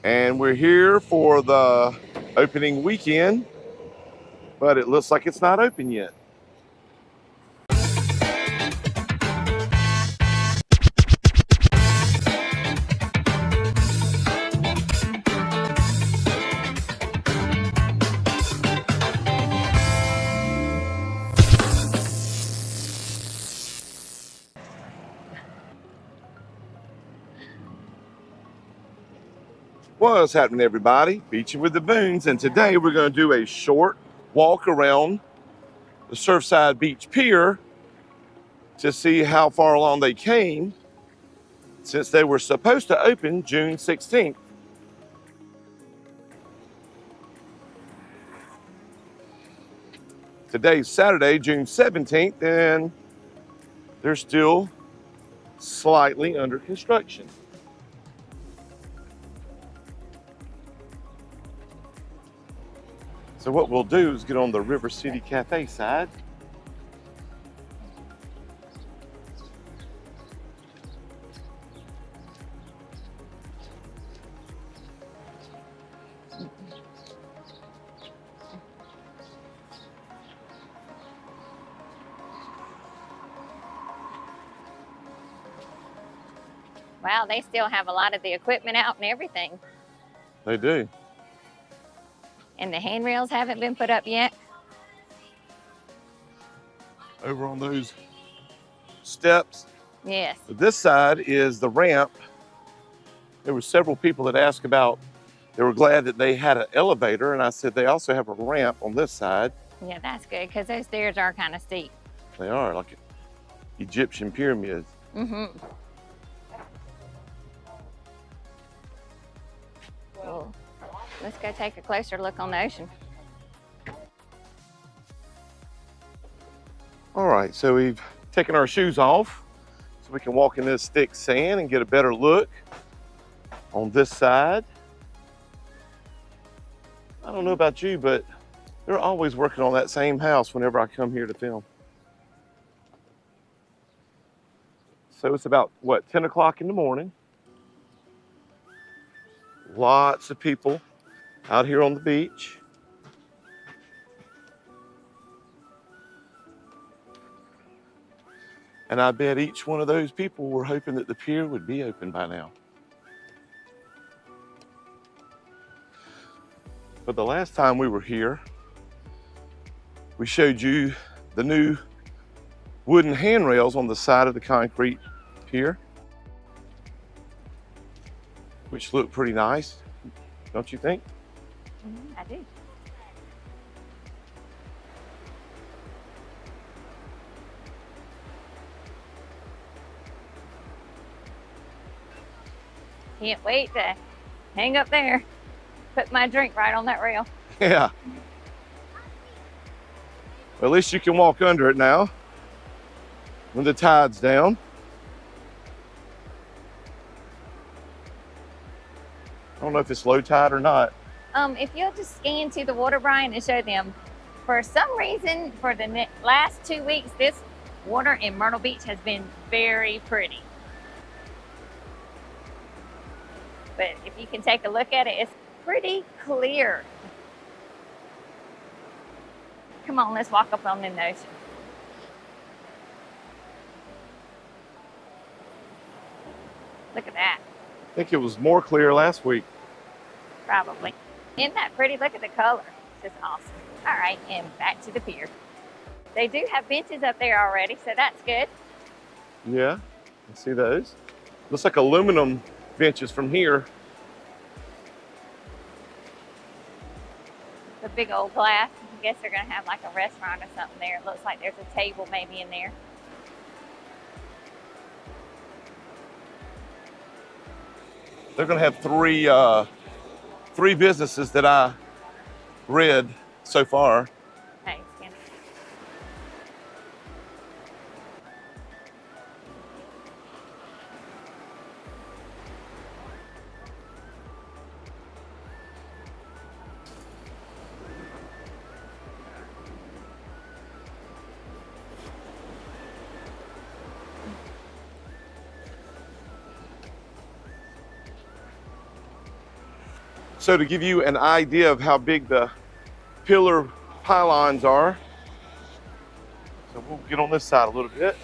And we're here for the opening weekend, but it looks like it's not open yet. What's happening, everybody? Beachin with the Boones, and today we're going to do a short walk around the Surfside Beach Pier to see how far along they came since they were supposed to open June 16th. Today's Saturday, June 17th, and they're still slightly under construction. So what we'll do is get on the River City Cafe side. Wow, they still have a lot of the equipment out and everything. They do. And the handrails haven't been put up yet. Over on those steps. Yes. This side is the ramp. There were several people that asked about, they were glad that they had an elevator, and I said they also have a ramp on this side. Yeah, that's good because those stairs are kind of steep. They are like Egyptian pyramids. Mm-hmm. Well, let's go take a closer look on the ocean. All right, so we've taken our shoes off so we can walk in this thick sand and get a better look on this side. I don't know about you, but they're always working on that same house whenever I come here to film. So it's about, what, 10 o'clock in the morning. Lots of people out here on the beach. And I bet each one of those people were hoping that the pier would be open by now. But the last time we were here, we showed you the new wooden handrails on the side of the concrete pier, which look pretty nice, don't you think? Mm-hmm, I do. Can't wait to hang up there, put my drink right on that rail. Yeah. Well, at least you can walk under it now when the tide's down. I don't know if it's low tide or not. If you'll just scan to the water, Brian, and show them, for some reason, for the last 2 weeks, this water in Myrtle Beach has been very pretty. But if you can take a look at it, it's pretty clear. Come on, let's walk up on the ocean. Look at that. I think it was more clear last week. Probably. Isn't that pretty? Look at the color. It's just awesome. All right, and back to the pier. They do have benches up there already, so that's good. Yeah, you see those? Looks like aluminum benches from here. The big old glass. I guess they're gonna have like a restaurant or something there. It looks like there's a table maybe in there. They're gonna have three businesses that I read so far. Hey, Skin. So to give you an idea of how big the pillar pylons are, so we'll get on this side a little bit.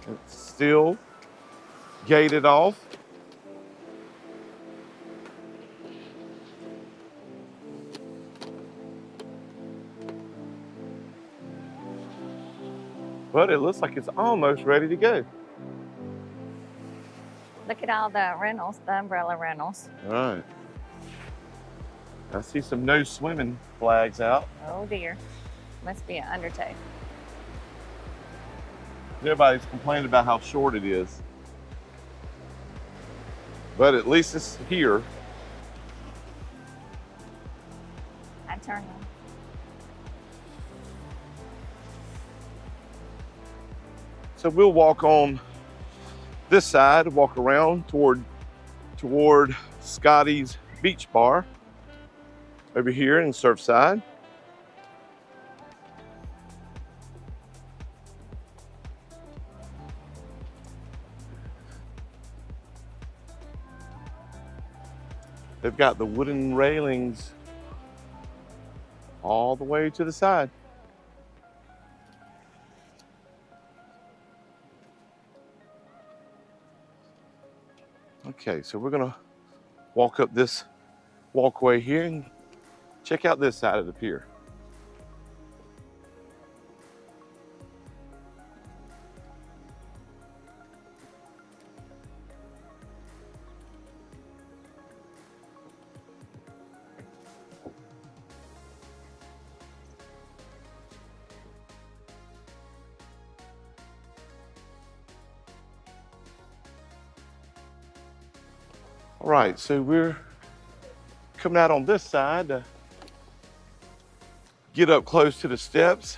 It's still gated off. But it looks like it's almost ready to go. Look at all the rentals, the umbrella rentals. All right. I see some no swimming flags out. Oh dear. Must be an undertow. Everybody's complaining about how short it is. But at least it's here. I turn on. So we'll walk on this side, walk around toward Scotty's Beach Bar over here in Surfside. They've got the wooden railings all the way to the side. Okay, so we're gonna walk up this walkway here and check out this side of the pier. All right, so we're coming out on this side to get up close to the steps.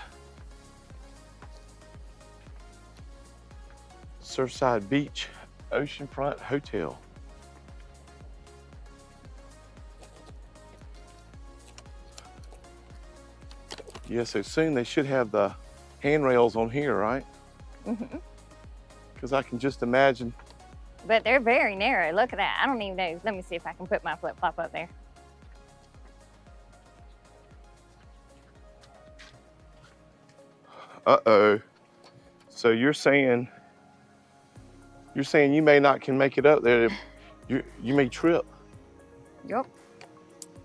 Surfside Beach Oceanfront Hotel. Yeah, so soon they should have the handrails on here, right? Mm-hmm. Because I can just imagine. But they're very narrow. Look at that. I don't even know. Let me see if I can put my flip-flop up there. Uh-oh. So you're saying you may not can make it up there. You may trip. Yep.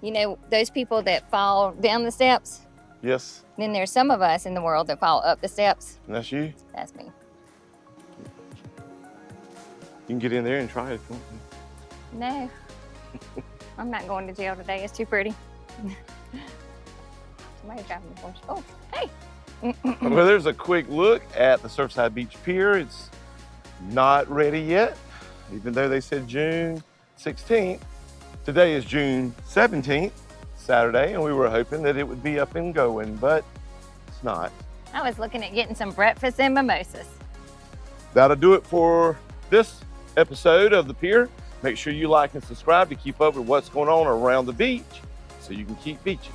You know, those people that fall down the steps? Yes. Then there's some of us in the world that fall up the steps. And that's you? That's me. You can get in there and try it if you want to. No. I'm not going to jail today. It's too pretty. Somebody's driving the horse. Oh, hey. Well, there's a quick look at the Surfside Beach Pier. It's not ready yet, even though they said June 16th. Today is June 17th, Saturday, and we were hoping that it would be up and going, but it's not. I was looking at getting some breakfast and mimosas. That'll do it for this episode of the Pier. Make sure you like and subscribe to keep up with what's going on around the beach so you can keep beaching.